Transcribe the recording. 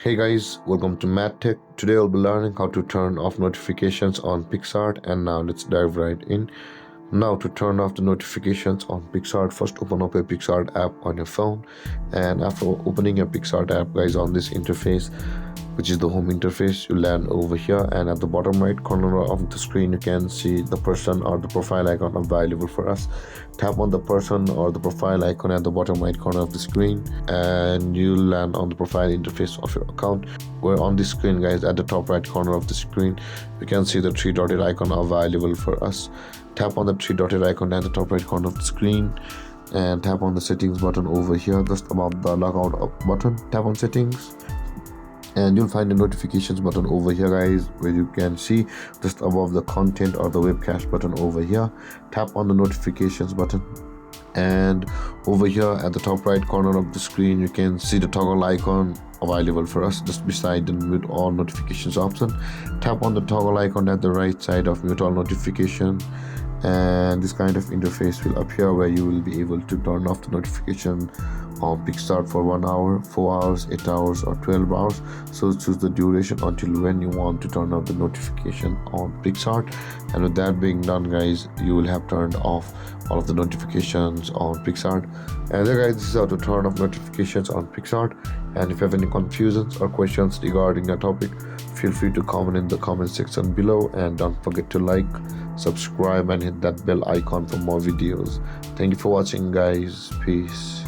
Hey guys, welcome to Matt Tech. Today I'll be learning how to turn off notifications on Picsart, and now let's dive right in. Now to turn off the notifications on Picsart, first open up a Picsart app on your phone, and after opening a Picsart app guys, on this interface, which is the home interface, you land over here, and at the bottom right corner of the screen you can see the person or the profile icon available for us. Tap on the person or the profile icon at the bottom right corner of the screen, and you land on the profile interface of your account, where on the screen guys, at the top right corner of the screen, you can see the three dotted icon available for us. Tap on the three dotted icon at the top right corner of the screen, and tap on the settings button over here just above the logout up button. Tap on settings, and you'll find the notifications button over here guys, where you can see just above the content or the webcast button over here. Tap on the notifications button, and over here at the top right corner of the screen you can see the toggle icon available for us just beside the mute all notifications option. Tap on the toggle icon at the right side of mute all notification, and this kind of interface will appear where you will be able to turn off the notification on Picsart for 1 hour, 4 hours, 8 hours or 12 hours. So choose the duration until when you want to turn off the notification on Picsart. And with that being done guys, you will have turned off all of the notifications on Picsart. And there guys, this is how to turn off notifications on Picsart. And if you have any confusions or questions regarding the topic, feel free to comment in the comment section below, and don't forget to like, subscribe and hit that bell icon for more videos. Thank you for watching guys. Peace.